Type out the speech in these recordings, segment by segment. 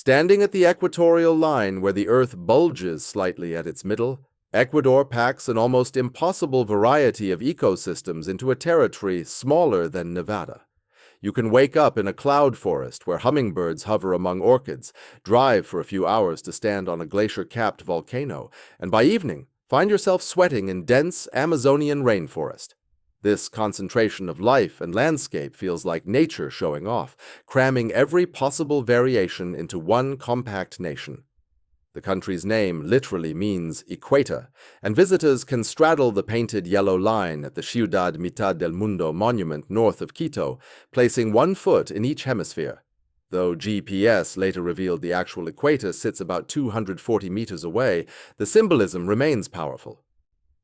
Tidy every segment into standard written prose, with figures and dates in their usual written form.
Standing at the equatorial line where the Earth bulges slightly at its middle, Ecuador packs an almost impossible variety of ecosystems into a territory smaller than Nevada. You can wake up in a cloud forest where hummingbirds hover among orchids, drive for a few hours to stand on a glacier-capped volcano, and by evening, find yourself sweating in dense Amazonian rainforest. This concentration of life and landscape feels like nature showing off, cramming every possible variation into one compact nation. The country's name literally means equator, and visitors can straddle the painted yellow line at the Ciudad Mitad del Mundo monument north of Quito, placing 1 foot in each hemisphere. Though GPS later revealed the actual equator sits about 240 meters away, the symbolism remains powerful.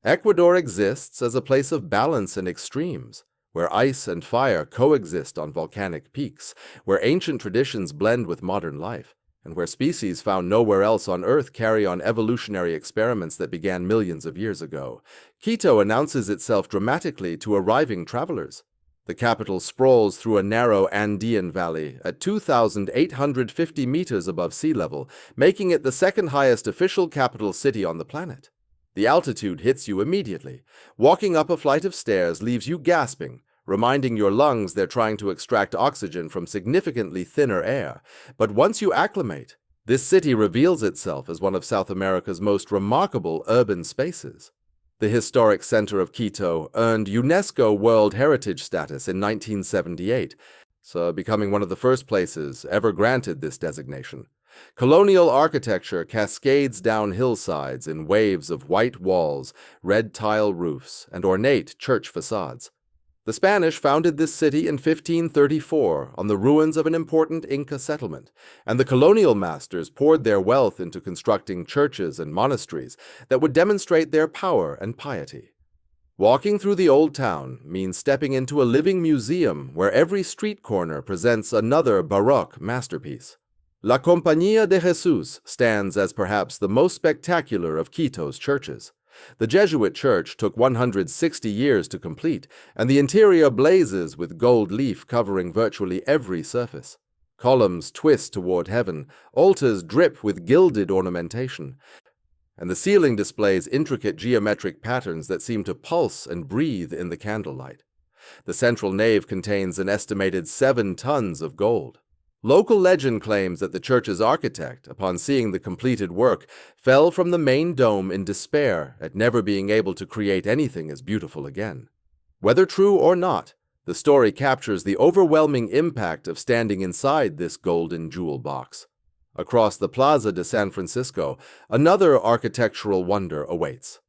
Ecuador exists as a place of balance and extremes, where ice and fire coexist on volcanic peaks, where ancient traditions blend with modern life, and where species found nowhere else on Earth carry on evolutionary experiments that began millions of years ago. Quito announces itself dramatically to arriving travelers. The capital sprawls through a narrow Andean valley at 2,850 meters above sea level, making it the second highest official capital city on the planet. The altitude hits you immediately. Walking up a flight of stairs leaves you gasping, reminding your lungs they're trying to extract oxygen from significantly thinner air. But once you acclimate, this city reveals itself as one of South America's most remarkable urban spaces. The historic center of Quito earned UNESCO World Heritage status in 1978, so becoming one of the first places ever granted this designation. Colonial architecture cascades down hillsides in waves of white walls, red tile roofs, and ornate church facades. The Spanish founded this city in 1534 on the ruins of an important Inca settlement, and the colonial masters poured their wealth into constructing churches and monasteries that would demonstrate their power and piety. Walking through the old town means stepping into a living museum where every street corner presents another Baroque masterpiece. La Compañía de Jesús stands as perhaps the most spectacular of Quito's churches. The Jesuit church took 160 years to complete, and the interior blazes with gold leaf covering virtually every surface. Columns twist toward heaven, altars drip with gilded ornamentation, and the ceiling displays intricate geometric patterns that seem to pulse and breathe in the candlelight. The central nave contains an estimated 7 tons of gold. Local legend claims that the church's architect, upon seeing the completed work, fell from the main dome in despair at never being able to create anything as beautiful again. Whether true or not, the story captures the overwhelming impact of standing inside this golden jewel box. Across the Plaza de San Francisco, another architectural wonder awaits.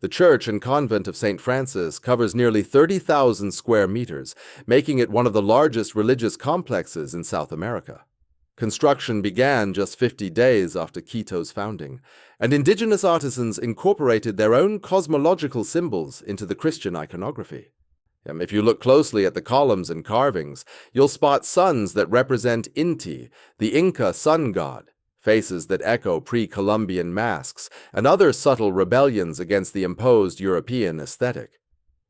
The church and convent of St. Francis covers nearly 30,000 square meters, making it one of the largest religious complexes in South America. Construction began just 50 days after Quito's founding, and indigenous artisans incorporated their own cosmological symbols into the Christian iconography. If you look closely at the columns and carvings, you'll spot suns that represent Inti, the Inca sun god, faces that echo pre-Columbian masks, and other subtle rebellions against the imposed European aesthetic.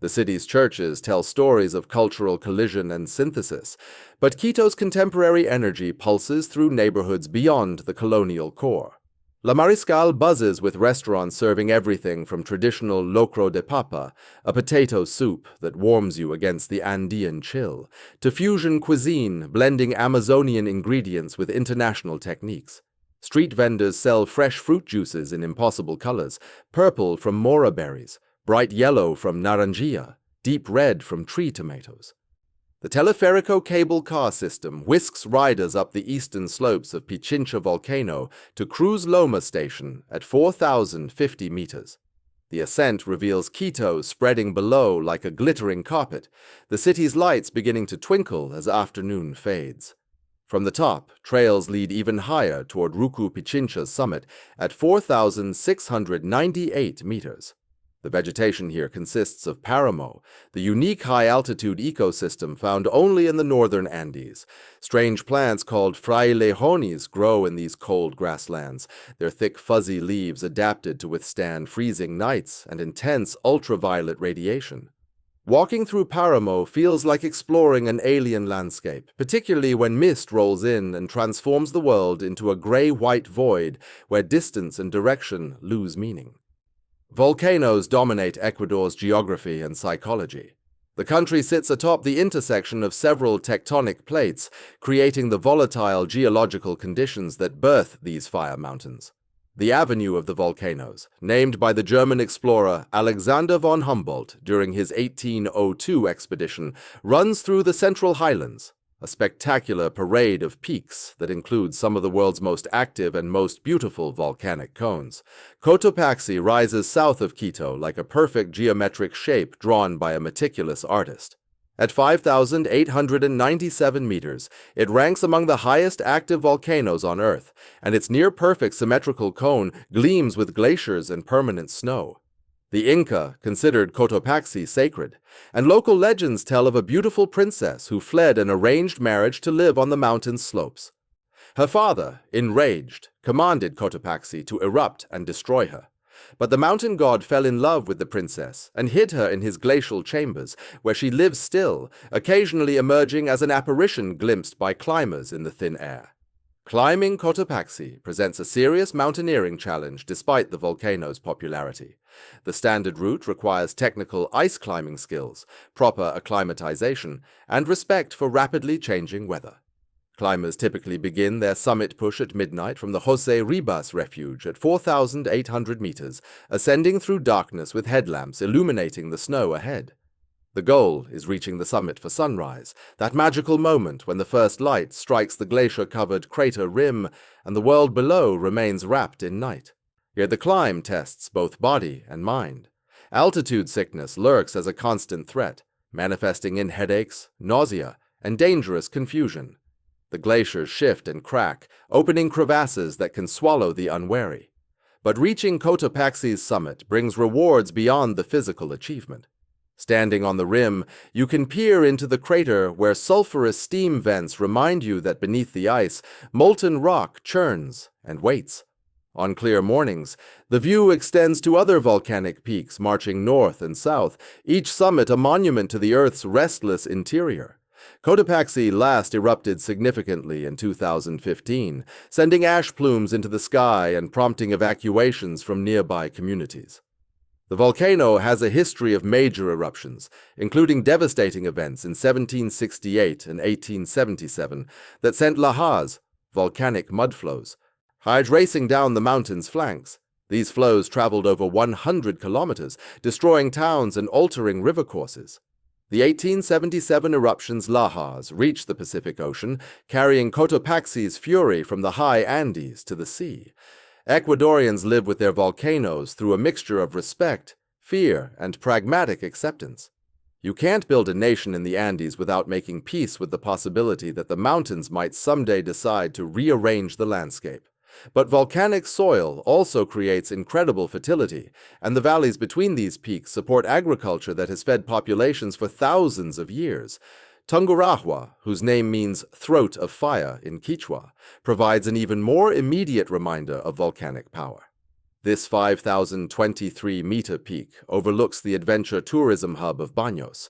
The city's churches tell stories of cultural collision and synthesis, but Quito's contemporary energy pulses through neighborhoods beyond the colonial core. La Mariscal buzzes with restaurants serving everything from traditional locro de papa, a potato soup that warms you against the Andean chill, to fusion cuisine blending Amazonian ingredients with international techniques. Street vendors sell fresh fruit juices in impossible colors, purple from mora berries, bright yellow from naranjilla, deep red from tree tomatoes. The Teleférico cable car system whisks riders up the eastern slopes of Pichincha volcano to Cruz Loma station at 4,050 meters. The ascent reveals Quito spreading below like a glittering carpet, the city's lights beginning to twinkle as afternoon fades. From the top, trails lead even higher toward Rucu Pichincha's summit at 4,698 meters. The vegetation here consists of paramo, the unique high-altitude ecosystem found only in the northern Andes. Strange plants called frailejones grow in these cold grasslands, their thick fuzzy leaves adapted to withstand freezing nights and intense ultraviolet radiation. Walking through Paramo feels like exploring an alien landscape, particularly when mist rolls in and transforms the world into a gray-white void where distance and direction lose meaning. Volcanoes dominate Ecuador's geography and psychology. The country sits atop the intersection of several tectonic plates, creating the volatile geological conditions that birth these fire mountains. The Avenue of the Volcanoes, named by the German explorer Alexander von Humboldt during his 1802 expedition, runs through the Central Highlands, a spectacular parade of peaks that includes some of the world's most active and most beautiful volcanic cones. Cotopaxi rises south of Quito like a perfect geometric shape drawn by a meticulous artist. At 5,897 meters, it ranks among the highest active volcanoes on Earth, and its near-perfect symmetrical cone gleams with glaciers and permanent snow. The Inca considered Cotopaxi sacred, and local legends tell of a beautiful princess who fled an arranged marriage to live on the mountain's slopes. Her father, enraged, commanded Cotopaxi to erupt and destroy her. But the mountain god fell in love with the princess and hid her in his glacial chambers, where she lives still, occasionally emerging as an apparition glimpsed by climbers in the thin air. Climbing Cotopaxi presents a serious mountaineering challenge despite the volcano's popularity. The standard route requires technical ice climbing skills, proper acclimatization, and respect for rapidly changing weather. Climbers typically begin their summit push at midnight from the Jose Ribas refuge at 4,800 meters, ascending through darkness with headlamps illuminating the snow ahead. The goal is reaching the summit for sunrise, that magical moment when the first light strikes the glacier-covered crater rim and the world below remains wrapped in night. Yet the climb tests both body and mind. Altitude sickness lurks as a constant threat, manifesting in headaches, nausea, and dangerous confusion. The glaciers shift and crack, opening crevasses that can swallow the unwary. But reaching Cotopaxi's summit brings rewards beyond the physical achievement. Standing on the rim, you can peer into the crater where sulfurous steam vents remind you that beneath the ice, molten rock churns and waits. On clear mornings, the view extends to other volcanic peaks marching north and south, each summit a monument to the Earth's restless interior. Cotopaxi last erupted significantly in 2015, sending ash plumes into the sky and prompting evacuations from nearby communities. The volcano has a history of major eruptions, including devastating events in 1768 and 1877 that sent lahars, volcanic mudflows, racing down the mountain's flanks. These flows traveled over 100 kilometers, destroying towns and altering river courses. The 1877 eruption's lahars reached the Pacific Ocean, carrying Cotopaxi's fury from the high Andes to the sea. Ecuadorians live with their volcanoes through a mixture of respect, fear, and pragmatic acceptance. You can't build a nation in the Andes without making peace with the possibility that the mountains might someday decide to rearrange the landscape. But volcanic soil also creates incredible fertility, and the valleys between these peaks support agriculture that has fed populations for thousands of years. Tungurahua, whose name means throat of fire in Quechua, provides an even more immediate reminder of volcanic power. This 5,023-meter peak overlooks the adventure tourism hub of Baños,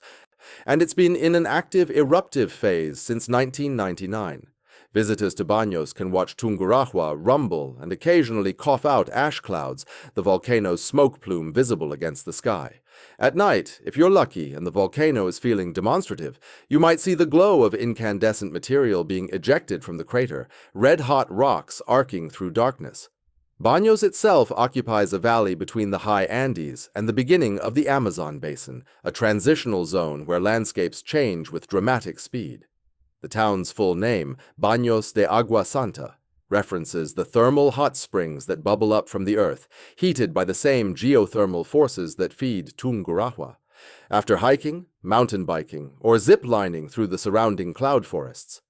and it's been in an active eruptive phase since 1999. Visitors to Baños can watch Tungurahua rumble and occasionally cough out ash clouds, the volcano's smoke plume visible against the sky. At night, if you're lucky and the volcano is feeling demonstrative, you might see the glow of incandescent material being ejected from the crater, red-hot rocks arcing through darkness. Baños itself occupies a valley between the high Andes and the beginning of the Amazon basin, a transitional zone where landscapes change with dramatic speed. The town's full name, Baños de Agua Santa, references the thermal hot springs that bubble up from the earth, heated by the same geothermal forces that feed Tungurahua. After hiking, mountain biking, or zip-lining through the surrounding cloud forests,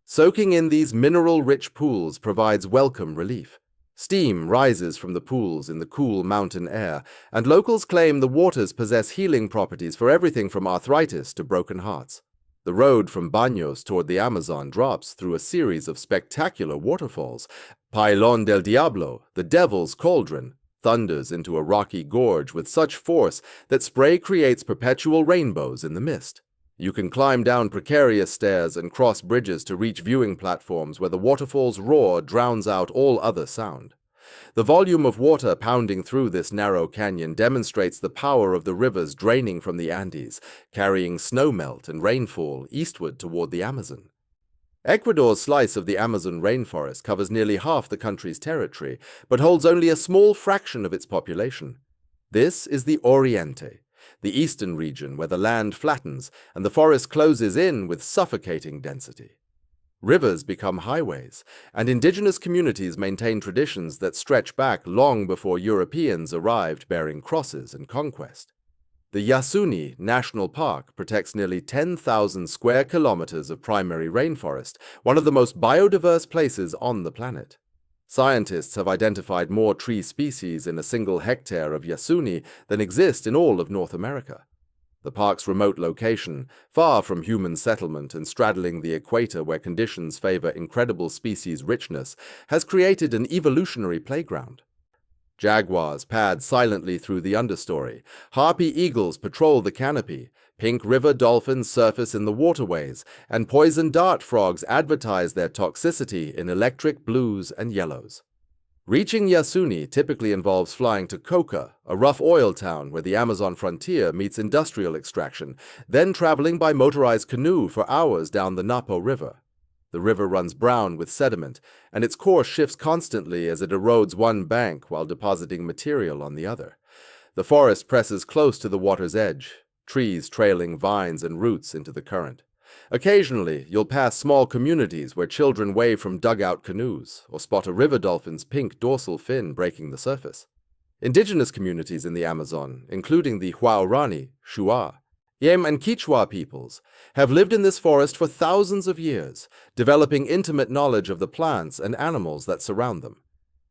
soaking in these mineral-rich pools provides welcome relief. Steam rises from the pools in the cool mountain air, and locals claim the waters possess healing properties for everything from arthritis to broken hearts. The road from Baños toward the Amazon drops through a series of spectacular waterfalls: Pailón del Diablo, the Devil's Cauldron, thunders into a rocky gorge with such force that spray creates perpetual rainbows in the mist. You can climb down precarious stairs and cross bridges to reach viewing platforms where the waterfall's roar drowns out all other sound. The volume of water pounding through this narrow canyon demonstrates the power of the rivers draining from the Andes, carrying snowmelt and rainfall eastward toward the Amazon. Ecuador's slice of the Amazon rainforest covers nearly half the country's territory, but holds only a small fraction of its population. This is the Oriente, the eastern region where the land flattens and the forest closes in with suffocating density. Rivers become highways, and indigenous communities maintain traditions that stretch back long before Europeans arrived bearing crosses and conquest. The Yasuni National Park protects nearly 10,000 square kilometers of primary rainforest, one of the most biodiverse places on the planet. Scientists have identified more tree species in a single hectare of Yasuni than exist in all of North America. The park's remote location, far from human settlement and straddling the equator where conditions favor incredible species richness, has created an evolutionary playground. Jaguars pad silently through the understory, harpy eagles patrol the canopy, pink river dolphins surface in the waterways, and poison dart frogs advertise their toxicity in electric blues and yellows. Reaching Yasuni typically involves flying to Coca, a rough oil town where the Amazon frontier meets industrial extraction, then traveling by motorized canoe for hours down the Napo River. The river runs brown with sediment, and its course shifts constantly as it erodes one bank while depositing material on the other. The forest presses close to the water's edge, trees trailing vines and roots into the current. Occasionally, you'll pass small communities where children wave from dugout canoes or spot a river dolphin's pink dorsal fin breaking the surface. Indigenous communities in the Amazon, including the Huaorani, Shuar, Yem and Quichua peoples, have lived in this forest for thousands of years, developing intimate knowledge of the plants and animals that surround them.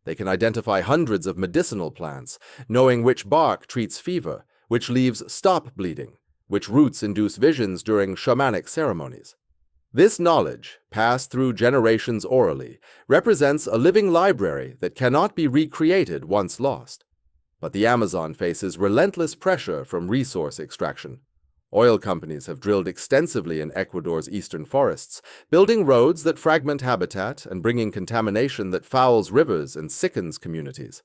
They can identify hundreds of medicinal plants, knowing which bark treats fever, which leaves stop bleeding, which roots induce visions during shamanic ceremonies. This knowledge, passed through generations orally, represents a living library that cannot be recreated once lost. But the Amazon faces relentless pressure from resource extraction. Oil companies have drilled extensively in Ecuador's eastern forests, building roads that fragment habitat and bringing contamination that fouls rivers and sickens communities.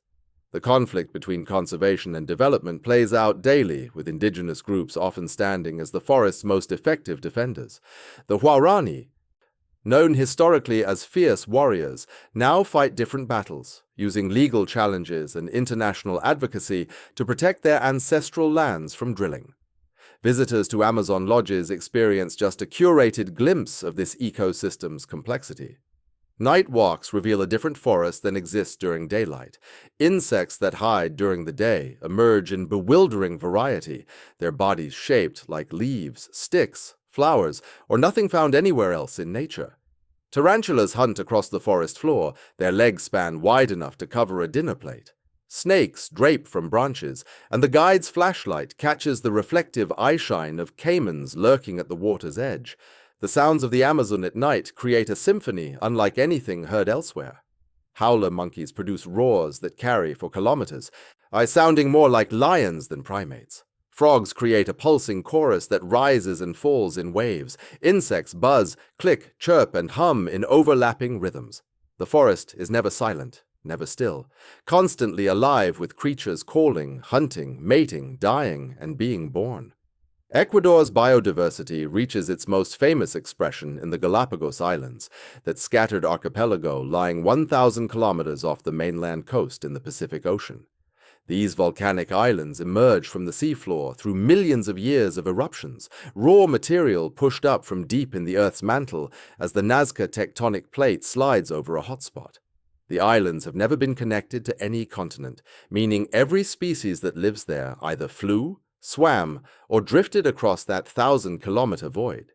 The conflict between conservation and development plays out daily, with indigenous groups often standing as the forest's most effective defenders. The Huaorani, known historically as fierce warriors, now fight different battles, using legal challenges and international advocacy to protect their ancestral lands from drilling. Visitors to Amazon lodges experience just a curated glimpse of this ecosystem's complexity. Night walks reveal a different forest than exists during daylight. Insects that hide during the day emerge in bewildering variety, their bodies shaped like leaves, sticks, flowers, or nothing found anywhere else in nature. Tarantulas hunt across the forest floor, their legs span wide enough to cover a dinner plate. Snakes drape from branches, and the guide's flashlight catches the reflective eyeshine of caimans lurking at the water's edge. The sounds of the Amazon at night create a symphony unlike anything heard elsewhere. Howler monkeys produce roars that carry for kilometers, sounding more like lions than primates. Frogs create a pulsing chorus that rises and falls in waves. Insects buzz, click, chirp, and hum in overlapping rhythms. The forest is never silent, never still, constantly alive with creatures calling, hunting, mating, dying, and being born. Ecuador's biodiversity reaches its most famous expression in the Galapagos Islands, that scattered archipelago lying 1,000 kilometers off the mainland coast in the Pacific Ocean. These volcanic islands emerge from the seafloor through millions of years of eruptions, raw material pushed up from deep in the Earth's mantle as the Nazca tectonic plate slides over a hotspot. The islands have never been connected to any continent, meaning every species that lives there either flew, swam, or drifted across that 1,000-kilometer void.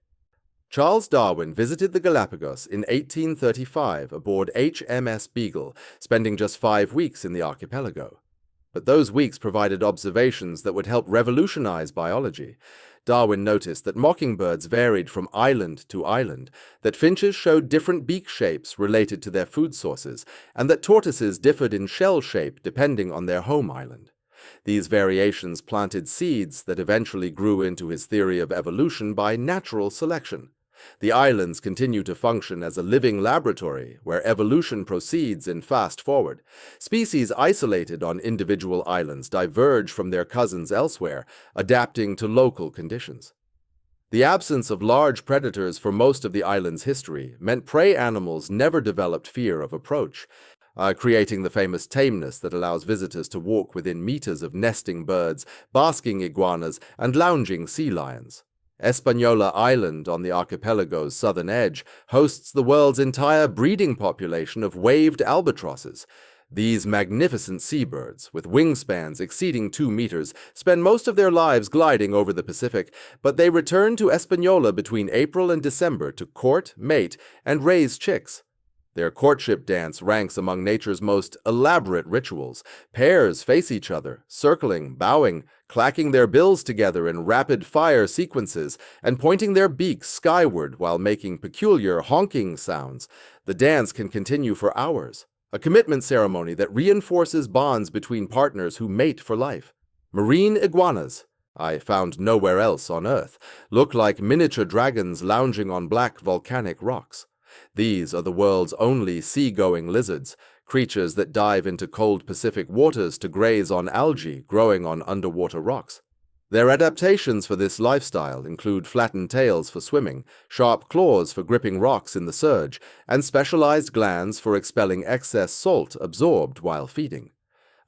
Charles Darwin visited the Galapagos in 1835 aboard HMS Beagle, spending just 5 weeks in the archipelago. But those weeks provided observations that would help revolutionize biology. Darwin noticed that mockingbirds varied from island to island, that finches showed different beak shapes related to their food sources, and that tortoises differed in shell shape depending on their home island. These variations planted seeds that eventually grew into his theory of evolution by natural selection. The islands continue to function as a living laboratory where evolution proceeds in fast forward. Species isolated on individual islands diverge from their cousins elsewhere, adapting to local conditions. The absence of large predators for most of the island's history meant prey animals never developed fear of approach, creating the famous tameness that allows visitors to walk within meters of nesting birds, basking iguanas, and lounging sea lions. Hispaniola Island on the archipelago's southern edge hosts the world's entire breeding population of waved albatrosses. These magnificent seabirds, with wingspans exceeding 2 meters, spend most of their lives gliding over the Pacific, but they return to Hispaniola between April and December to court, mate, and raise chicks. Their courtship dance ranks among nature's most elaborate rituals. Pairs face each other, circling, bowing, clacking their bills together in rapid-fire sequences, and pointing their beaks skyward while making peculiar honking sounds. The dance can continue for hours, a commitment ceremony that reinforces bonds between partners who mate for life. Marine iguanas, I found nowhere else on Earth, look like miniature dragons lounging on black volcanic rocks. These are the world's only sea-going lizards, creatures that dive into cold Pacific waters to graze on algae growing on underwater rocks. Their adaptations for this lifestyle include flattened tails for swimming, sharp claws for gripping rocks in the surge, and specialized glands for expelling excess salt absorbed while feeding.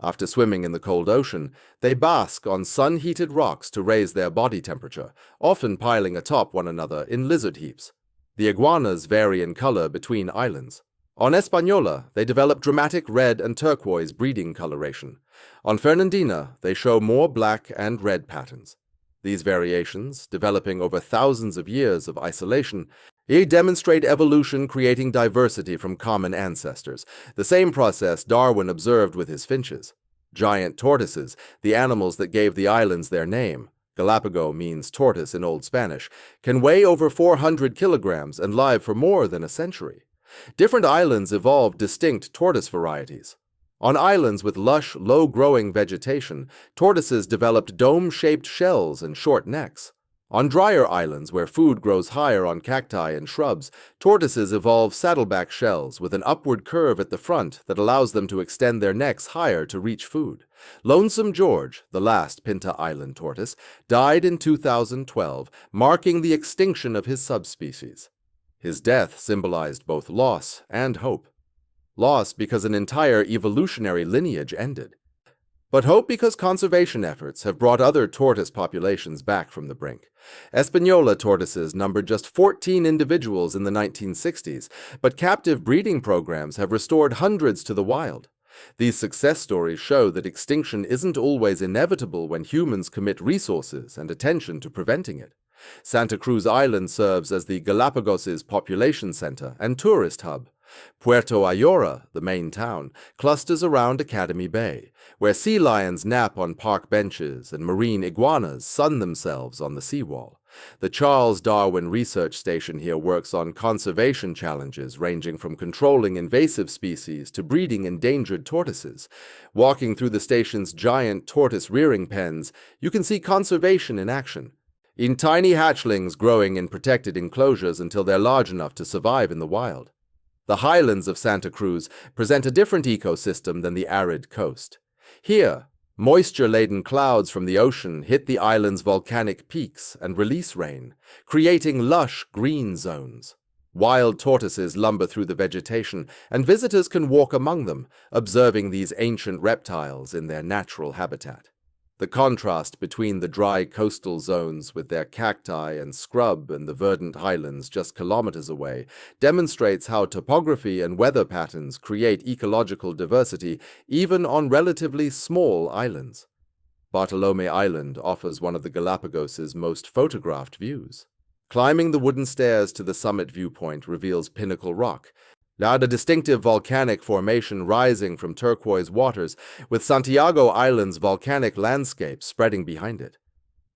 After swimming in the cold ocean, they bask on sun-heated rocks to raise their body temperature, often piling atop one another in lizard heaps. The iguanas vary in color between islands. On Hispaniola, they develop dramatic red and turquoise breeding coloration. On Fernandina, they show more black and red patterns. These variations, developing over thousands of years of isolation, demonstrate evolution creating diversity from common ancestors, the same process Darwin observed with his finches. Giant tortoises, the animals that gave the islands their name, Galapagos means tortoise in Old Spanish, can weigh over 400 kilograms and live for more than a century. Different islands evolved distinct tortoise varieties. On islands with lush, low-growing vegetation, tortoises developed dome-shaped shells and short necks. On drier islands where food grows higher on cacti and shrubs, tortoises evolve saddleback shells with an upward curve at the front that allows them to extend their necks higher to reach food. Lonesome George, the last Pinta Island tortoise, died in 2012, marking the extinction of his subspecies. His death symbolized both loss and hope. Loss because an entire evolutionary lineage ended, but hope because conservation efforts have brought other tortoise populations back from the brink. Hispaniola tortoises numbered just 14 individuals in the 1960s, but captive breeding programs have restored hundreds to the wild. These success stories show that extinction isn't always inevitable when humans commit resources and attention to preventing it. Santa Cruz Island serves as the Galapagos' population center and tourist hub. Puerto Ayora, the main town, clusters around Academy Bay, where sea lions nap on park benches and marine iguanas sun themselves on the seawall. The Charles Darwin Research Station here works on conservation challenges ranging from controlling invasive species to breeding endangered tortoises. Walking through the station's giant tortoise rearing pens, you can see conservation in action. In tiny hatchlings growing in protected enclosures until they're large enough to survive in the wild. The highlands of Santa Cruz present a different ecosystem than the arid coast. Here, moisture-laden clouds from the ocean hit the island's volcanic peaks and release rain, creating lush green zones. Wild tortoises lumber through the vegetation, and visitors can walk among them, observing these ancient reptiles in their natural habitat. The contrast between the dry coastal zones with their cacti and scrub and the verdant highlands just kilometers away demonstrates how topography and weather patterns create ecological diversity even on relatively small islands. Bartolome Island offers one of the Galapagos' most photographed views. Climbing the wooden stairs to the summit viewpoint reveals Pinnacle Rock, a distinctive volcanic formation rising from turquoise waters, with Santiago Island's volcanic landscape spreading behind it.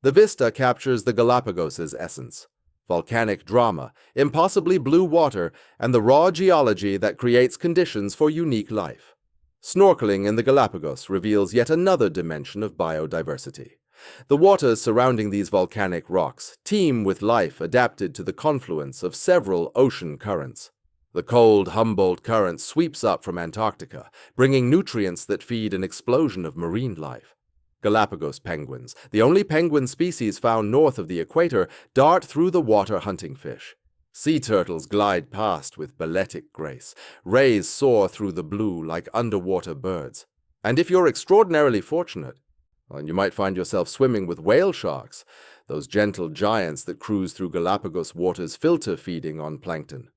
The vista captures the Galapagos' essence: volcanic drama, impossibly blue water, and the raw geology that creates conditions for unique life. Snorkeling in the Galapagos reveals yet another dimension of biodiversity. The waters surrounding these volcanic rocks teem with life adapted to the confluence of several ocean currents. The cold Humboldt Current sweeps up from Antarctica, bringing nutrients that feed an explosion of marine life. Galapagos penguins, the only penguin species found north of the equator, dart through the water hunting fish. Sea turtles glide past with balletic grace. Rays soar through the blue like underwater birds. And if you're extraordinarily fortunate, well, you might find yourself swimming with whale sharks, those gentle giants that cruise through Galapagos waters filter feeding on plankton.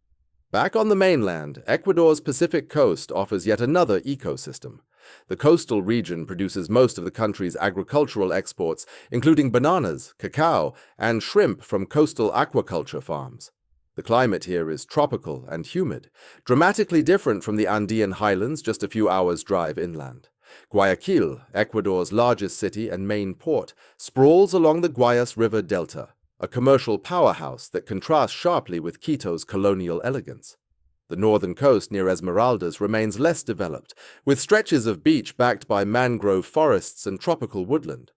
Back on the mainland, Ecuador's Pacific coast offers yet another ecosystem. The coastal region produces most of the country's agricultural exports, including bananas, cacao, and shrimp from coastal aquaculture farms. The climate here is tropical and humid, dramatically different from the Andean highlands just a few hours' drive inland. Guayaquil, Ecuador's largest city and main port, sprawls along the Guayas River Delta, a commercial powerhouse that contrasts sharply with Quito's colonial elegance. The northern coast near Esmeraldas remains less developed, with stretches of beach backed by mangrove forests and tropical woodland.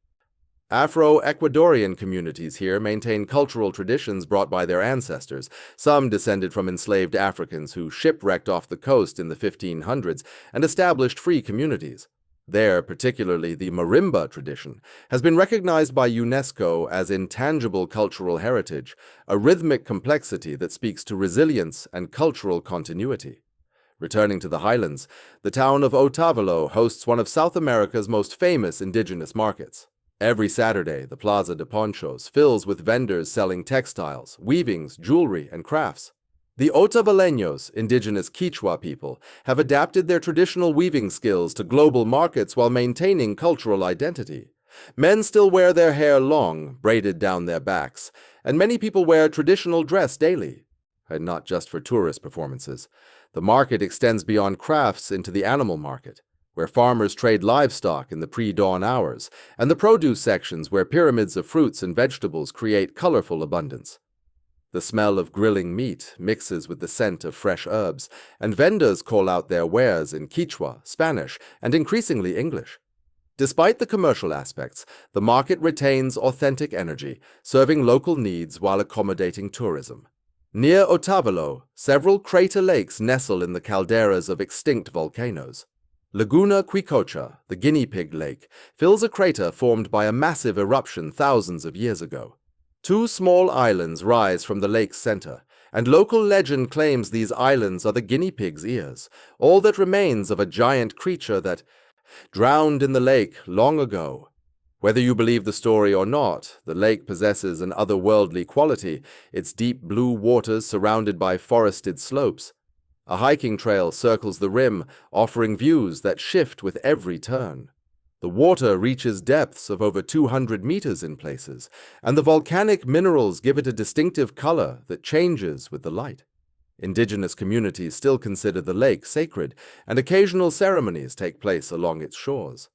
Afro-Ecuadorian communities here maintain cultural traditions brought by their ancestors, some descended from enslaved Africans who shipwrecked off the coast in the 1500s and established free communities. There, particularly the marimba tradition, has been recognized by UNESCO as intangible cultural heritage, a rhythmic complexity that speaks to resilience and cultural continuity. Returning to the highlands, the town of Otavalo hosts one of South America's most famous indigenous markets. Every Saturday, the Plaza de Ponchos fills with vendors selling textiles, weavings, jewelry, and crafts. The Otavaleños, indigenous Quechua people, have adapted their traditional weaving skills to global markets while maintaining cultural identity. Men still wear their hair long, braided down their backs, and many people wear traditional dress daily, and not just for tourist performances. The market extends beyond crafts into the animal market, where farmers trade livestock in the pre-dawn hours, and the produce sections where pyramids of fruits and vegetables create colorful abundance. The smell of grilling meat mixes with the scent of fresh herbs, and vendors call out their wares in Quechua, Spanish, and increasingly English. Despite the commercial aspects, the market retains authentic energy, serving local needs while accommodating tourism. Near Otavalo, several crater lakes nestle in the calderas of extinct volcanoes. Laguna Quicocha, the guinea pig lake, fills a crater formed by a massive eruption thousands of years ago. Two small islands rise from the lake's center, and local legend claims these islands are the guinea pig's ears, all that remains of a giant creature that drowned in the lake long ago. Whether you believe the story or not, the lake possesses an otherworldly quality, its deep blue waters surrounded by forested slopes. A hiking trail circles the rim, offering views that shift with every turn. The water reaches depths of over 200 meters in places, and the volcanic minerals give it a distinctive color that changes with the light. Indigenous communities still consider the lake sacred, and occasional ceremonies take place along its shores.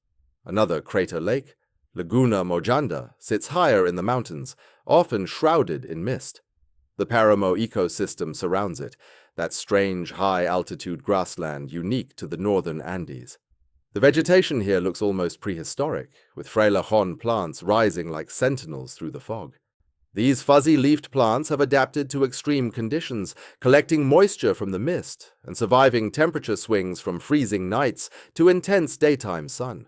Another crater lake, Laguna Mojanda, sits higher in the mountains, often shrouded in mist. The Paramo ecosystem surrounds it, that strange high-altitude grassland unique to the northern Andes. The vegetation here looks almost prehistoric, with frailejon plants rising like sentinels through the fog. These fuzzy-leafed plants have adapted to extreme conditions, collecting moisture from the mist and surviving temperature swings from freezing nights to intense daytime sun.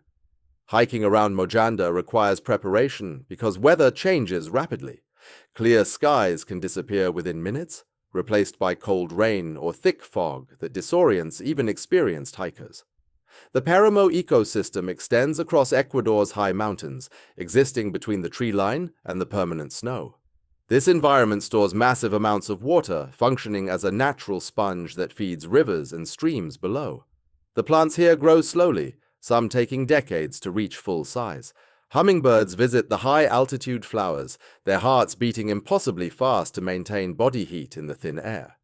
Hiking around Mojanda requires preparation because weather changes rapidly. Clear skies can disappear within minutes, replaced by cold rain or thick fog that disorients even experienced hikers. The Paramo ecosystem extends across Ecuador's high mountains, existing between the tree line and the permanent snow. This environment stores massive amounts of water, functioning as a natural sponge that feeds rivers and streams below. The plants here grow slowly, some taking decades to reach full size. Hummingbirds visit the high-altitude flowers, their hearts beating impossibly fast to maintain body heat in the thin air.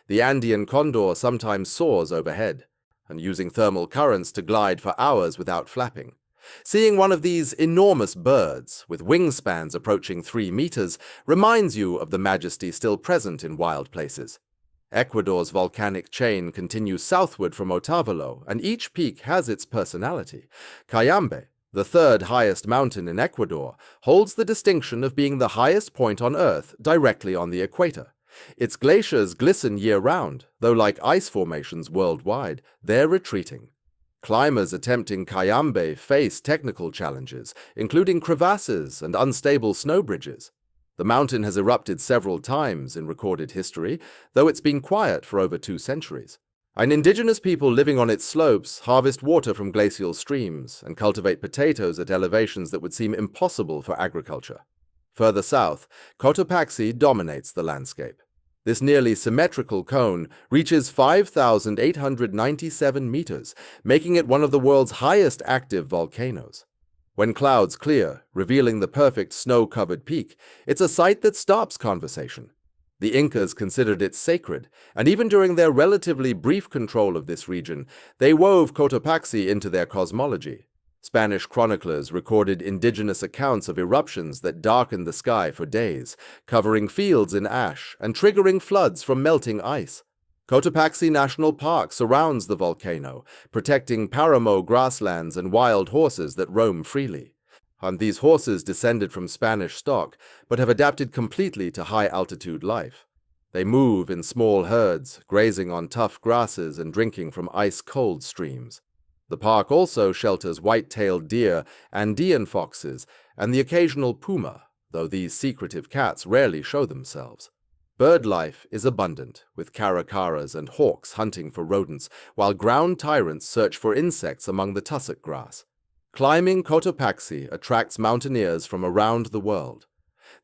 The Andean condor sometimes soars overhead, and using thermal currents to glide for hours without flapping. Seeing one of these enormous birds, with wingspans approaching 3 meters, reminds you of the majesty still present in wild places. Ecuador's volcanic chain continues southward from Otavalo, and each peak has its personality. Cayambe, the third highest mountain in Ecuador, holds the distinction of being the highest point on Earth directly on the equator. Its glaciers glisten year-round, though like ice formations worldwide, they're retreating. Climbers attempting Cayambe face technical challenges, including crevasses and unstable snow bridges. The mountain has erupted several times in recorded history, though it's been quiet for over 2 centuries. And indigenous people living on its slopes harvest water from glacial streams and cultivate potatoes at elevations that would seem impossible for agriculture. Further south, Cotopaxi dominates the landscape. This nearly symmetrical cone reaches 5,897 meters, making it one of the world's highest active volcanoes. When clouds clear, revealing the perfect snow-covered peak, it's a sight that stops conversation. The Incas considered it sacred, and even during their relatively brief control of this region, they wove Cotopaxi into their cosmology. Spanish chroniclers recorded indigenous accounts of eruptions that darkened the sky for days, covering fields in ash and triggering floods from melting ice. Cotopaxi National Park surrounds the volcano, protecting paramo grasslands and wild horses that roam freely. And these horses descended from Spanish stock, but have adapted completely to high-altitude life. They move in small herds, grazing on tough grasses and drinking from ice-cold streams. The park also shelters white-tailed deer, Andean foxes, and the occasional puma, though these secretive cats rarely show themselves. Bird life is abundant, with caracaras and hawks hunting for rodents, while ground tyrants search for insects among the tussock grass. Climbing Cotopaxi attracts mountaineers from around the world.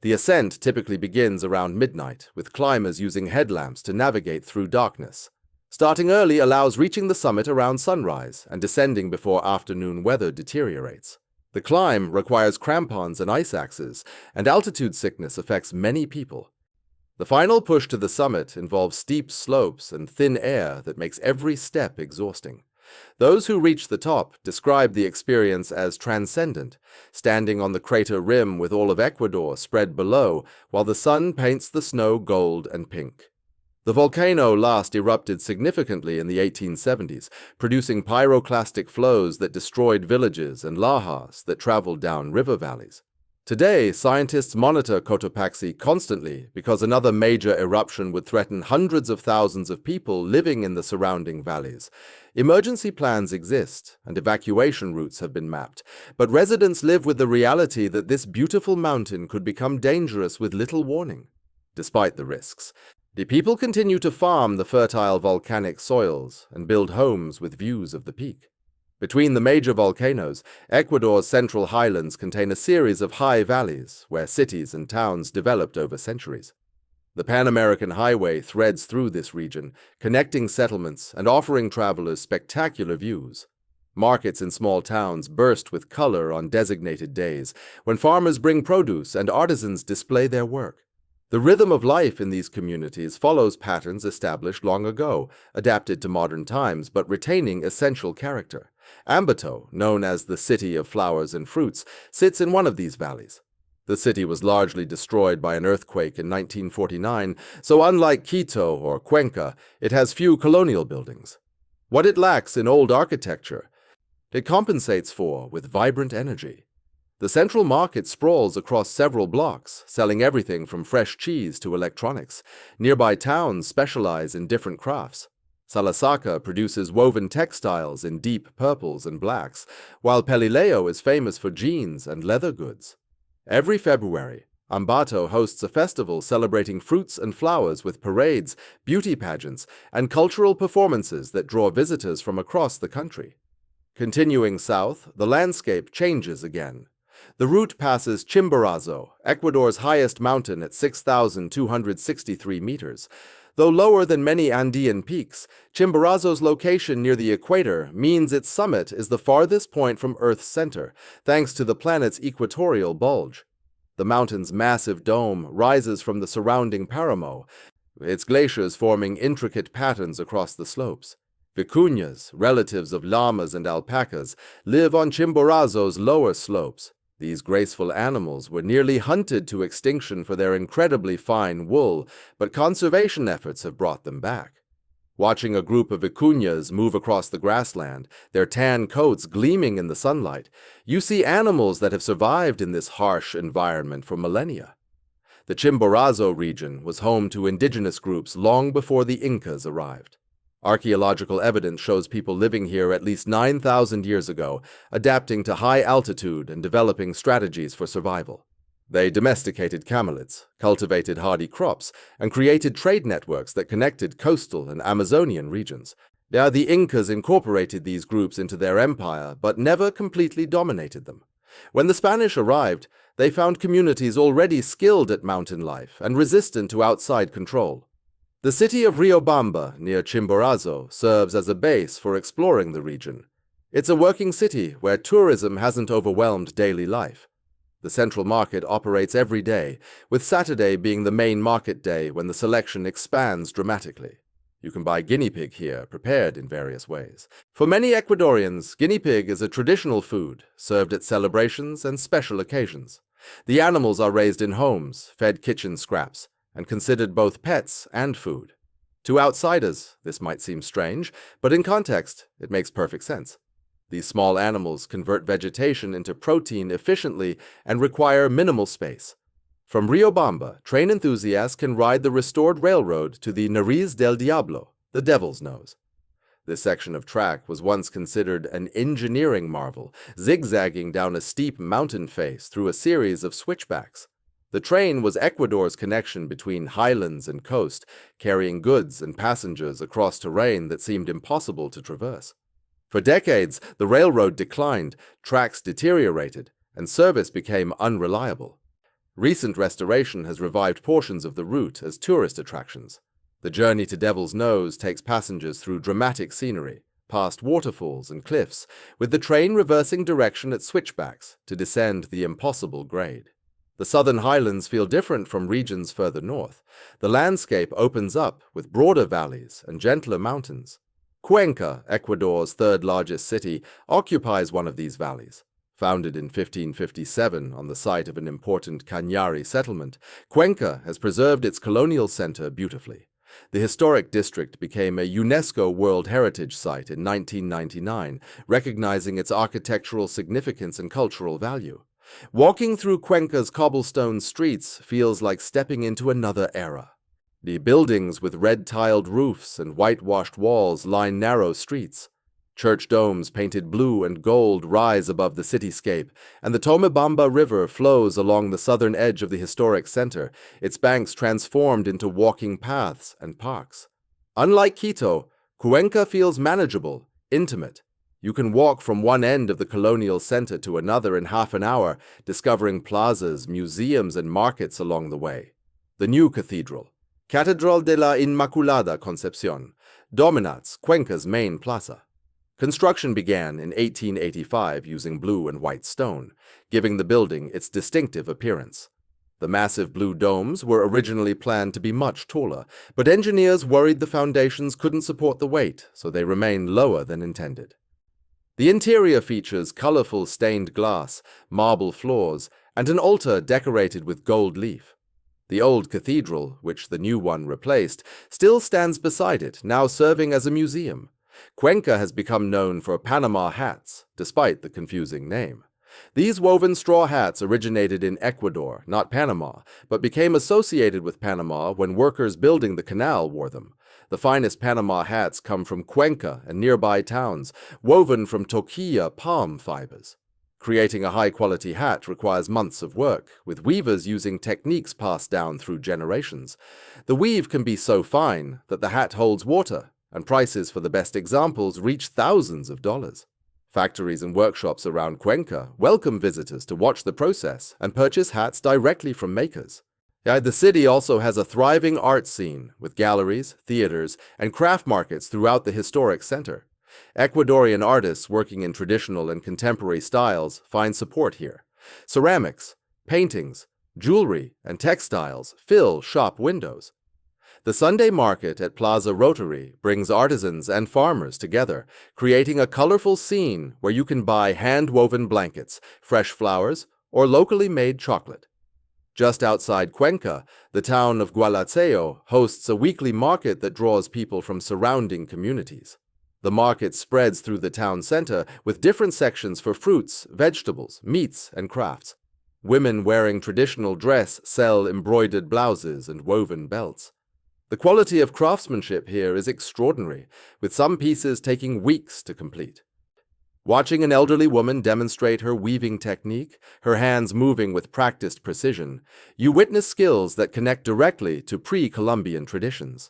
The ascent typically begins around midnight, with climbers using headlamps to navigate through darkness. Starting early allows reaching the summit around sunrise and descending before afternoon weather deteriorates. The climb requires crampons and ice axes, and altitude sickness affects many people. The final push to the summit involves steep slopes and thin air that makes every step exhausting. Those who reach the top describe the experience as transcendent, standing on the crater rim with all of Ecuador spread below, while the sun paints the snow gold and pink. The volcano last erupted significantly in the 1870s, producing pyroclastic flows that destroyed villages and lahars that traveled down river valleys. Today, scientists monitor Cotopaxi constantly because another major eruption would threaten hundreds of thousands of people living in the surrounding valleys. Emergency plans exist, and evacuation routes have been mapped, but residents live with the reality that this beautiful mountain could become dangerous with little warning. Despite the risks, the people continue to farm the fertile volcanic soils and build homes with views of the peak. Between the major volcanoes, Ecuador's central highlands contain a series of high valleys where cities and towns developed over centuries. The Pan-American Highway threads through this region, connecting settlements and offering travelers spectacular views. Markets in small towns burst with color on designated days, when farmers bring produce and artisans display their work. The rhythm of life in these communities follows patterns established long ago, adapted to modern times but retaining essential character. Ambato, known as the City of Flowers and Fruits, sits in one of these valleys. The city was largely destroyed by an earthquake in 1949, so unlike Quito or Cuenca, it has few colonial buildings. What it lacks in old architecture, it compensates for with vibrant energy. The central market sprawls across several blocks, selling everything from fresh cheese to electronics. Nearby towns specialize in different crafts. Salasaca produces woven textiles in deep purples and blacks, while Pelileo is famous for jeans and leather goods. Every February, Ambato hosts a festival celebrating fruits and flowers with parades, beauty pageants, and cultural performances that draw visitors from across the country. Continuing south, the landscape changes again. The route passes Chimborazo, Ecuador's highest mountain at 6,263 meters. Though lower than many Andean peaks, Chimborazo's location near the equator means its summit is the farthest point from Earth's center, thanks to the planet's equatorial bulge. The mountain's massive dome rises from the surrounding paramo, its glaciers forming intricate patterns across the slopes. Vicuñas, relatives of llamas and alpacas, live on Chimborazo's lower slopes. These graceful animals were nearly hunted to extinction for their incredibly fine wool, but conservation efforts have brought them back. Watching a group of vicuñas move across the grassland, their tan coats gleaming in the sunlight, you see animals that have survived in this harsh environment for millennia. The Chimborazo region was home to indigenous groups long before the Incas arrived. Archaeological evidence shows people living here at least 9,000 years ago, adapting to high altitude and developing strategies for survival. They domesticated camelids, cultivated hardy crops, and created trade networks that connected coastal and Amazonian regions. The Incas incorporated these groups into their empire, but never completely dominated them. When the Spanish arrived, they found communities already skilled at mountain life and resistant to outside control. The city of Riobamba, near Chimborazo, serves as a base for exploring the region. It's a working city where tourism hasn't overwhelmed daily life. The central market operates every day, with Saturday being the main market day when the selection expands dramatically. You can buy guinea pig here, prepared in various ways. For many Ecuadorians, guinea pig is a traditional food, served at celebrations and special occasions. The animals are raised in homes, fed kitchen scraps, and considered both pets and food. To outsiders, this might seem strange, but in context, it makes perfect sense. These small animals convert vegetation into protein efficiently and require minimal space. From Riobamba, train enthusiasts can ride the restored railroad to the Nariz del Diablo, the Devil's Nose. This section of track was once considered an engineering marvel, zigzagging down a steep mountain face through a series of switchbacks. The train was Ecuador's connection between highlands and coast, carrying goods and passengers across terrain that seemed impossible to traverse. For decades, the railroad declined, tracks deteriorated, and service became unreliable. Recent restoration has revived portions of the route as tourist attractions. The journey to Devil's Nose takes passengers through dramatic scenery, past waterfalls and cliffs, with the train reversing direction at switchbacks to descend the impossible grade. The southern highlands feel different from regions further north. The landscape opens up with broader valleys and gentler mountains. Cuenca, Ecuador's third-largest city, occupies one of these valleys. Founded in 1557 on the site of an important Cañari settlement, Cuenca has preserved its colonial center beautifully. The historic district became a UNESCO World Heritage Site in 1999, recognizing its architectural significance and cultural value. Walking through Cuenca's cobblestone streets feels like stepping into another era. The buildings with red-tiled roofs and whitewashed walls line narrow streets. Church domes painted blue and gold rise above the cityscape, and the Tomebamba River flows along the southern edge of the historic center, its banks transformed into walking paths and parks. Unlike Quito, Cuenca feels manageable, intimate. You can walk from one end of the colonial center to another in half an hour, discovering plazas, museums, and markets along the way. The new cathedral, Catedral de la Inmaculada Concepción, dominates Cuenca's main plaza. Construction began in 1885 using blue and white stone, giving the building its distinctive appearance. The massive blue domes were originally planned to be much taller, but engineers worried the foundations couldn't support the weight, so they remained lower than intended. The interior features colorful stained glass, marble floors, and an altar decorated with gold leaf. The old cathedral, which the new one replaced, still stands beside it, now serving as a museum. Cuenca has become known for Panama hats, despite the confusing name. These woven straw hats originated in Ecuador, not Panama, but became associated with Panama when workers building the canal wore them. The finest Panama hats come from Cuenca and nearby towns, woven from toquilla palm fibers. Creating a high-quality hat requires months of work, with weavers using techniques passed down through generations. The weave can be so fine that the hat holds water, and prices for the best examples reach thousands of dollars. Factories and workshops around Cuenca welcome visitors to watch the process and purchase hats directly from makers. The city also has a thriving art scene, with galleries, theaters, and craft markets throughout the historic center. Ecuadorian artists working in traditional and contemporary styles find support here. Ceramics, paintings, jewelry, and textiles fill shop windows. The Sunday market at Plaza Rotary brings artisans and farmers together, creating a colorful scene where you can buy hand-woven blankets, fresh flowers, or locally made chocolate. Just outside Cuenca, the town of Gualaceo hosts a weekly market that draws people from surrounding communities. The market spreads through the town center with different sections for fruits, vegetables, meats, and crafts. Women wearing traditional dress sell embroidered blouses and woven belts. The quality of craftsmanship here is extraordinary, with some pieces taking weeks to complete. Watching an elderly woman demonstrate her weaving technique, her hands moving with practiced precision, you witness skills that connect directly to pre-Columbian traditions.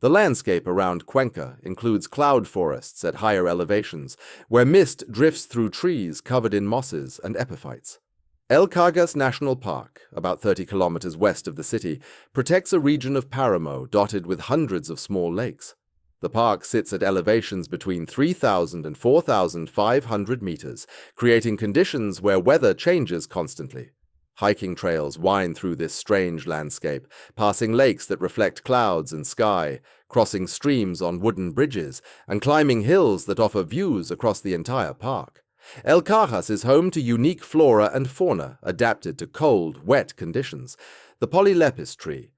The landscape around Cuenca includes cloud forests at higher elevations, where mist drifts through trees covered in mosses and epiphytes. El Cagas National Park, about 30 kilometers west of the city, protects a region of Paramo dotted with hundreds of small lakes. The park sits at elevations between 3,000 and 4,500 meters, creating conditions where weather changes constantly. Hiking trails wind through this strange landscape, passing lakes that reflect clouds and sky, crossing streams on wooden bridges, and climbing hills that offer views across the entire park. El Cajas is home to unique flora and fauna adapted to cold, wet conditions. The polylepis tree,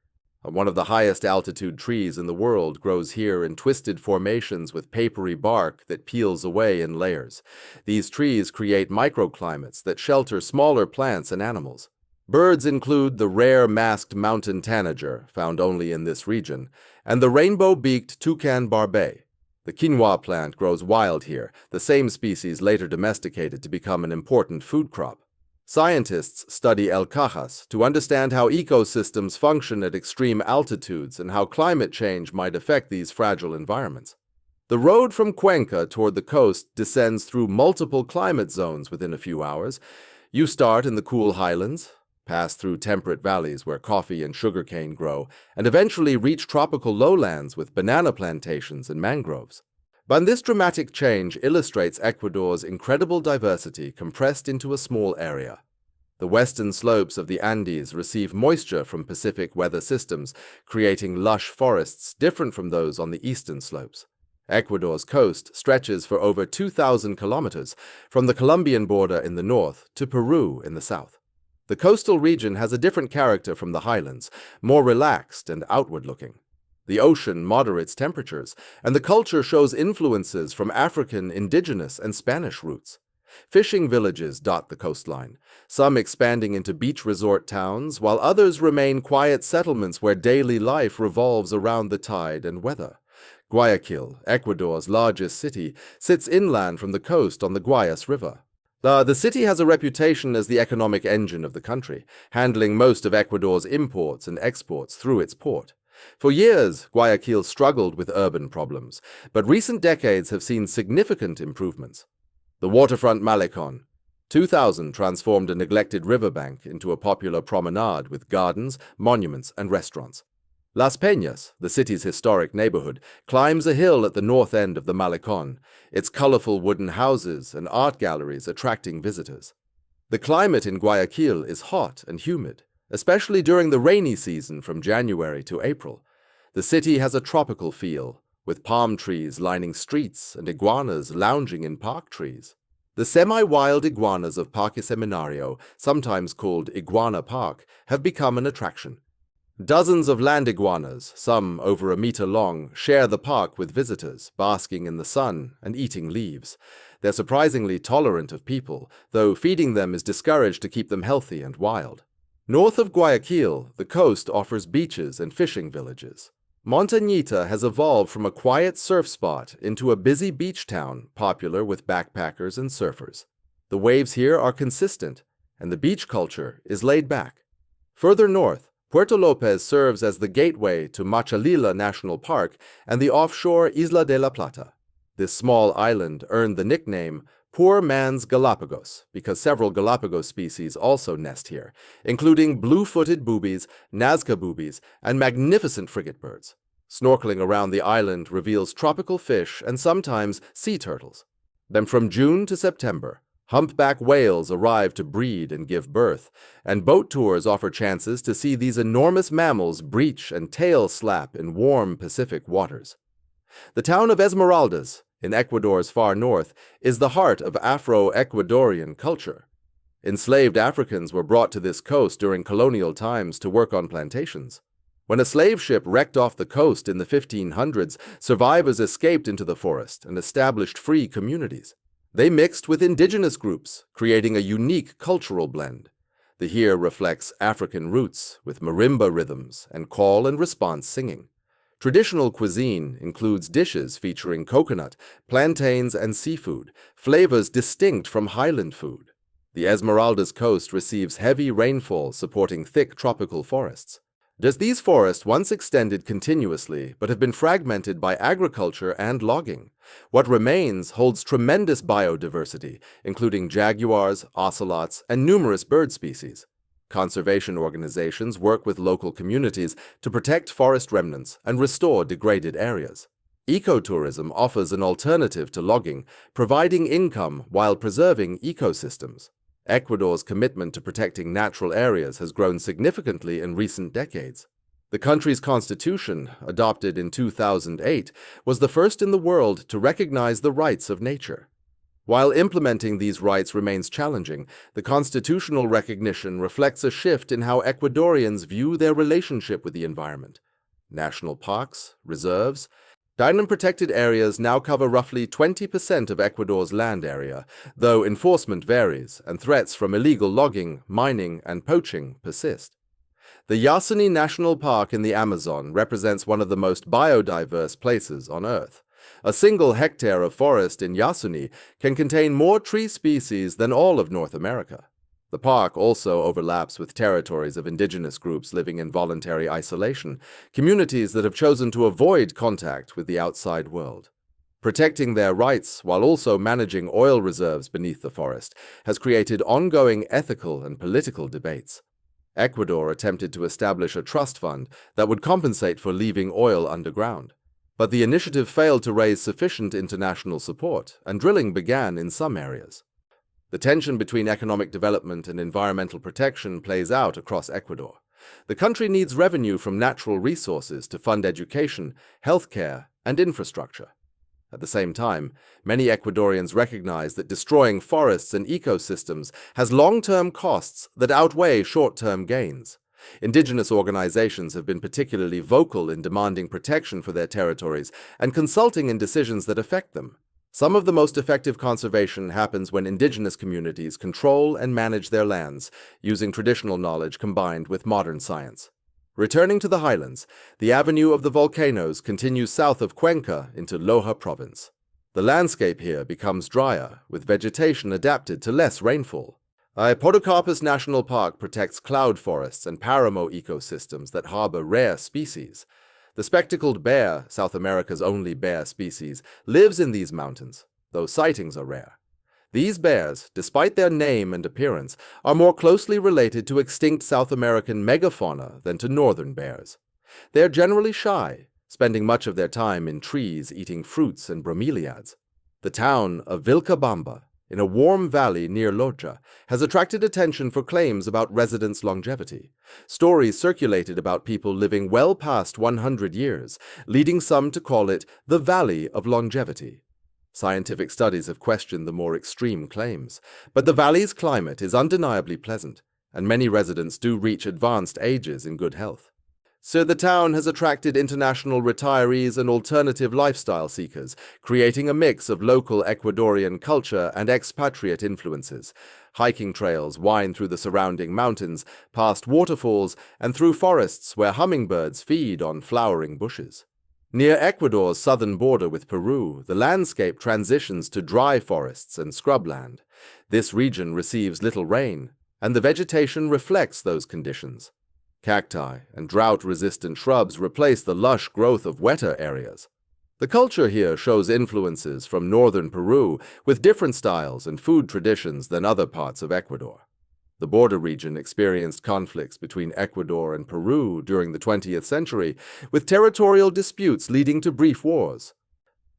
one of the highest altitude trees in the world, grows here in twisted formations with papery bark that peels away in layers. These trees create microclimates that shelter smaller plants and animals. Birds include the rare masked mountain tanager, found only in this region, and the rainbow-beaked toucan barbet. The quinoa plant grows wild here, the same species later domesticated to become an important food crop. Scientists study El Cajas to understand how ecosystems function at extreme altitudes and how climate change might affect these fragile environments. The road from Cuenca toward the coast descends through multiple climate zones within a few hours. You start in the cool highlands, pass through temperate valleys where coffee and sugarcane grow, and eventually reach tropical lowlands with banana plantations and mangroves. But this dramatic change illustrates Ecuador's incredible diversity compressed into a small area. The western slopes of the Andes receive moisture from Pacific weather systems, creating lush forests different from those on the eastern slopes. Ecuador's coast stretches for over 2,000 kilometers, from the Colombian border in the north to Peru in the south. The coastal region has a different character from the highlands, more relaxed and outward-looking. The ocean moderates temperatures, and the culture shows influences from African, indigenous, and Spanish roots. Fishing villages dot the coastline, some expanding into beach resort towns, while others remain quiet settlements where daily life revolves around the tide and weather. Guayaquil, Ecuador's largest city, sits inland from the coast on the Guayas River. The city has a reputation as the economic engine of the country, handling most of Ecuador's imports and exports through its port. For years, Guayaquil struggled with urban problems, but recent decades have seen significant improvements. The waterfront Malecon, 2000 transformed a neglected riverbank into a popular promenade with gardens, monuments, and restaurants. Las Peñas, the city's historic neighborhood, climbs a hill at the north end of the Malecon, its colorful wooden houses and art galleries attracting visitors. The climate in Guayaquil is hot and humid, especially during the rainy season from January to April. The city has a tropical feel, with palm trees lining streets and iguanas lounging in park trees. The semi-wild iguanas of Parque Seminario, sometimes called Iguana Park, have become an attraction. Dozens of land iguanas, some over a meter long, share the park with visitors, basking in the sun and eating leaves. They're surprisingly tolerant of people, though feeding them is discouraged to keep them healthy and wild. North of Guayaquil, the coast offers beaches and fishing villages. Montañita has evolved from a quiet surf spot into a busy beach town popular with backpackers and surfers. The waves here are consistent, and the beach culture is laid back. Further north, Puerto Lopez serves as the gateway to Machalila National Park and the offshore Isla de la Plata. This small island earned the nickname Poor Man's Galapagos because several Galapagos species also nest here, including blue-footed boobies, Nazca boobies, and magnificent frigate birds. Snorkeling around the island reveals tropical fish and sometimes sea turtles. Then from June to September, Humpback whales arrive to breed and give birth, and boat tours offer chances to see these enormous mammals breach and tail slap in warm Pacific waters. The town of Esmeraldas, in Ecuador's far north, is the heart of Afro-Ecuadorian culture. Enslaved Africans were brought to this coast during colonial times to work on plantations. When a slave ship wrecked off the coast in the 1500s, survivors escaped into the forest and established free communities. They mixed with indigenous groups, creating a unique cultural blend. The here reflects African roots with marimba rhythms and call and response singing. Traditional cuisine includes dishes featuring coconut, plantains, and seafood, flavors distinct from highland food. The Esmeraldas coast receives heavy rainfall supporting thick tropical forests. These forests once extended continuously but have been fragmented by agriculture and logging. What remains holds tremendous biodiversity, including jaguars, ocelots, and numerous bird species. Conservation organizations work with local communities to protect forest remnants and restore degraded areas. Ecotourism offers an alternative to logging, providing income while preserving ecosystems. Ecuador's commitment to protecting natural areas has grown significantly in recent decades. The country's constitution, adopted in 2008, was the first in the world to recognize the rights of nature. While implementing these rights remains challenging, the constitutional recognition reflects a shift in how Ecuadorians view their relationship with the environment. National parks, reserves, and protected areas now cover roughly 20% of Ecuador's land area, though enforcement varies and threats from illegal logging, mining, and poaching persist. The Yasuni National Park in the Amazon represents one of the most biodiverse places on Earth. A single hectare of forest in Yasuni can contain more tree species than all of North America. The park also overlaps with territories of indigenous groups living in voluntary isolation, communities that have chosen to avoid contact with the outside world. Protecting their rights while also managing oil reserves beneath the forest has created ongoing ethical and political debates. Ecuador attempted to establish a trust fund that would compensate for leaving oil underground. But the initiative failed to raise sufficient international support, and drilling began in some areas. The tension between economic development and environmental protection plays out across Ecuador. The country needs revenue from natural resources to fund education, healthcare, and infrastructure. At the same time, many Ecuadorians recognize that destroying forests and ecosystems has long-term costs that outweigh short-term gains. Indigenous organizations have been particularly vocal in demanding protection for their territories and consulting in decisions that affect them. Some of the most effective conservation happens when indigenous communities control and manage their lands, using traditional knowledge combined with modern science. Returning to the highlands, the avenue of the volcanoes continues south of Cuenca into Loja province. The landscape here becomes drier, with vegetation adapted to less rainfall. Podocarpus National Park protects cloud forests and paramo ecosystems that harbor rare species. The spectacled bear, South America's only bear species, lives in these mountains, though sightings are rare. These bears, despite their name and appearance, are more closely related to extinct South American megafauna than to northern bears. They are generally shy, spending much of their time in trees eating fruits and bromeliads. The town of Vilcabamba, in a warm valley near Loja, has attracted attention for claims about residents' longevity. Stories circulated about people living well past 100 years, leading some to call it the Valley of Longevity. Scientific studies have questioned the more extreme claims, but the valley's climate is undeniably pleasant, and many residents do reach advanced ages in good health. So the town has attracted international retirees and alternative lifestyle seekers, creating a mix of local Ecuadorian culture and expatriate influences. Hiking trails wind through the surrounding mountains, past waterfalls, and through forests where hummingbirds feed on flowering bushes. Near Ecuador's southern border with Peru, the landscape transitions to dry forests and scrubland. This region receives little rain, and the vegetation reflects those conditions. Cacti and drought-resistant shrubs replace the lush growth of wetter areas. The culture here shows influences from northern Peru with different styles and food traditions than other parts of Ecuador. The border region experienced conflicts between Ecuador and Peru during the 20th century, with territorial disputes leading to brief wars.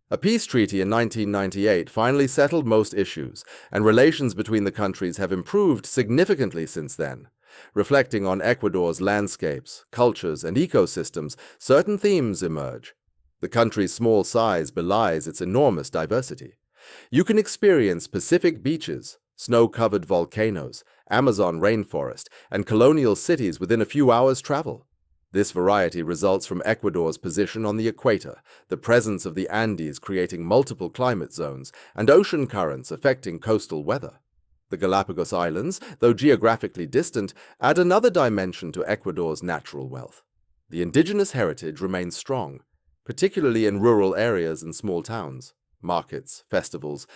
A peace treaty in 1998 finally settled most issues, and relations between the countries have improved significantly since then. Reflecting on Ecuador's landscapes, cultures, and ecosystems, certain themes emerge. The country's small size belies its enormous diversity. You can experience Pacific beaches, snow-covered volcanoes, Amazon rainforest, and colonial cities within a few hours' travel. This variety results from Ecuador's position on the equator, the presence of the Andes creating multiple climate zones, and ocean currents affecting coastal weather. The Galapagos Islands, though geographically distant, add another dimension to Ecuador's natural wealth. The indigenous heritage remains strong, particularly in rural areas and small towns. Markets, festivals,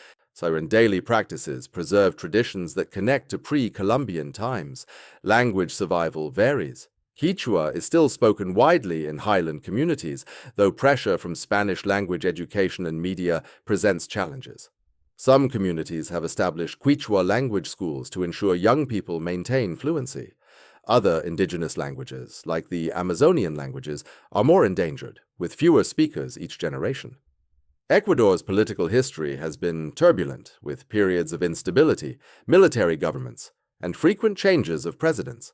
and daily practices preserve traditions that connect to pre-Columbian times. Language survival varies. Quechua is still spoken widely in highland communities, though pressure from Spanish language education and media presents challenges. Some communities have established Quechua language schools to ensure young people maintain fluency. Other indigenous languages, like the Amazonian languages, are more endangered, with fewer speakers each generation. Ecuador's political history has been turbulent, with periods of instability, military governments, and frequent changes of presidents.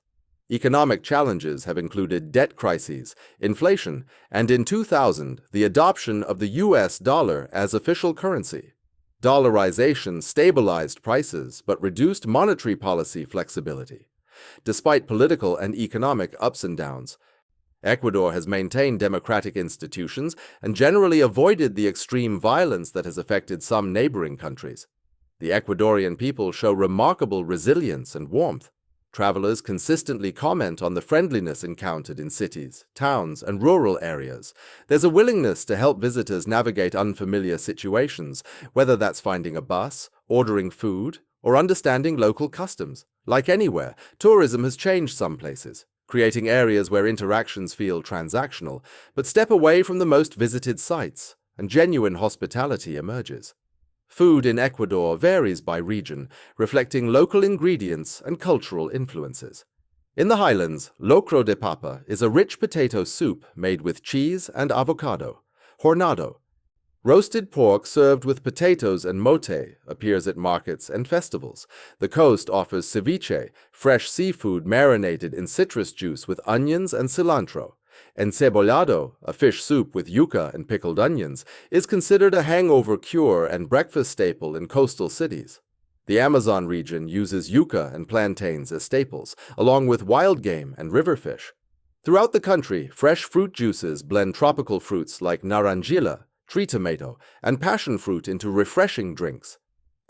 Economic challenges have included debt crises, inflation, and in 2000, the adoption of the US dollar as official currency. Dollarization stabilized prices but reduced monetary policy flexibility. Despite political and economic ups and downs, Ecuador has maintained democratic institutions and generally avoided the extreme violence that has affected some neighboring countries. The Ecuadorian people show remarkable resilience and warmth. Travelers consistently comment on the friendliness encountered in cities, towns, and rural areas. There's a willingness to help visitors navigate unfamiliar situations, whether that's finding a bus, ordering food, or understanding local customs. Like anywhere, tourism has changed some places, creating areas where interactions feel transactional, but step away from the most visited sites, and genuine hospitality emerges. Food in Ecuador varies by region, reflecting local ingredients and cultural influences. In the highlands, locro de papa is a rich potato soup made with cheese and avocado. Hornado, roasted pork served with potatoes and mote, appears at markets and festivals. The coast offers ceviche, fresh seafood marinated in citrus juice with onions and cilantro. Encebollado, a fish soup with yuca and pickled onions, is considered a hangover cure and breakfast staple in coastal cities. The Amazon region uses yuca and plantains as staples, along with wild game and river fish. Throughout the country, fresh fruit juices blend tropical fruits like naranjilla, tree tomato, and passion fruit into refreshing drinks.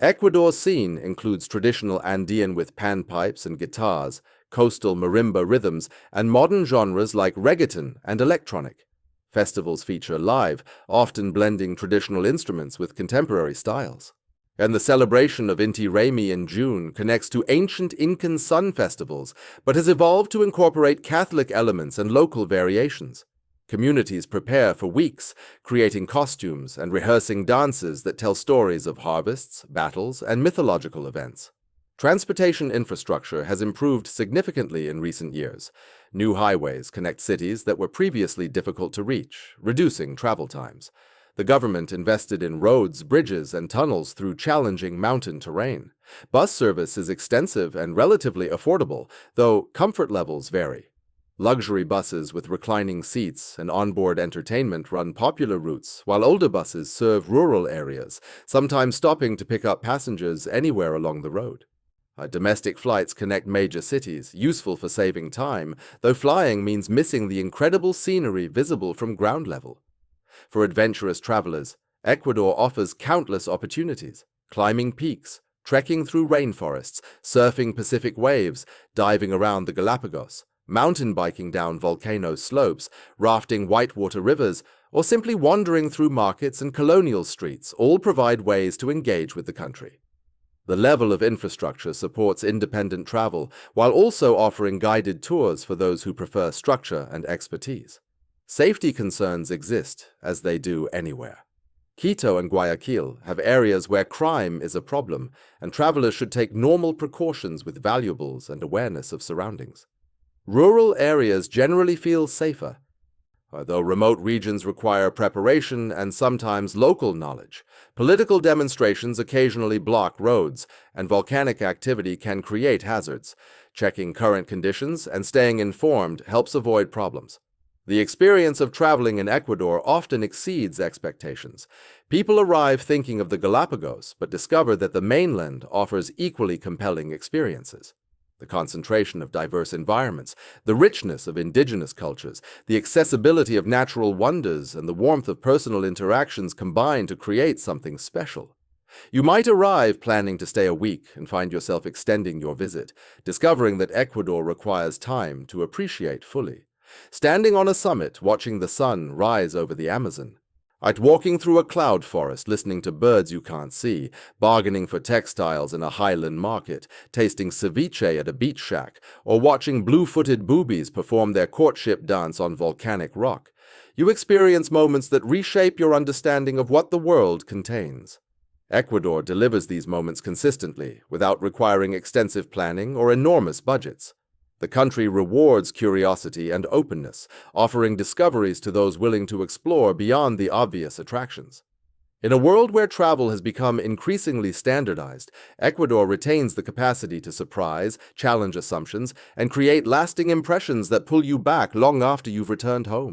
Ecuador's scene includes traditional Andean with panpipes and guitars, coastal marimba rhythms, and modern genres like reggaeton and electronic. Festivals feature live, often blending traditional instruments with contemporary styles. And the celebration of Inti Raymi in June connects to ancient Incan sun festivals, but has evolved to incorporate Catholic elements and local variations. Communities prepare for weeks, creating costumes and rehearsing dances that tell stories of harvests, battles, and mythological events. Transportation infrastructure has improved significantly in recent years. New highways connect cities that were previously difficult to reach, reducing travel times. The government invested in roads, bridges, and tunnels through challenging mountain terrain. Bus service is extensive and relatively affordable, though comfort levels vary. Luxury buses with reclining seats and onboard entertainment run popular routes, while older buses serve rural areas, sometimes stopping to pick up passengers anywhere along the road. Domestic flights connect major cities, useful for saving time, though flying means missing the incredible scenery visible from ground level. For adventurous travelers, Ecuador offers countless opportunities: climbing peaks, trekking through rainforests, surfing Pacific waves, diving around the Galapagos, mountain biking down volcano slopes, rafting whitewater rivers, or simply wandering through markets and colonial streets all provide ways to engage with the country. The level of infrastructure supports independent travel while also offering guided tours for those who prefer structure and expertise. Safety concerns exist, as they do anywhere. Quito and Guayaquil have areas where crime is a problem, and travelers should take normal precautions with valuables and awareness of surroundings. Rural areas generally feel safer. Although remote regions require preparation and sometimes local knowledge, political demonstrations occasionally block roads, and volcanic activity can create hazards. Checking current conditions and staying informed helps avoid problems. The experience of traveling in Ecuador often exceeds expectations. People arrive thinking of the Galapagos, but discover that the mainland offers equally compelling experiences. The concentration of diverse environments, the richness of indigenous cultures, the accessibility of natural wonders, and the warmth of personal interactions combine to create something special. You might arrive planning to stay a week and find yourself extending your visit, discovering that Ecuador requires time to appreciate fully. Standing on a summit, watching the sun rise over the Amazon. Walking through a cloud forest, listening to birds you can't see, bargaining for textiles in a highland market, tasting ceviche at a beach shack, or watching blue-footed boobies perform their courtship dance on volcanic rock. You experience moments that reshape your understanding of what the world contains. Ecuador delivers these moments consistently, without requiring extensive planning or enormous budgets. The country rewards curiosity and openness, offering discoveries to those willing to explore beyond the obvious attractions. In a world where travel has become increasingly standardized, Ecuador retains the capacity to surprise, challenge assumptions, and create lasting impressions that pull you back long after you've returned home.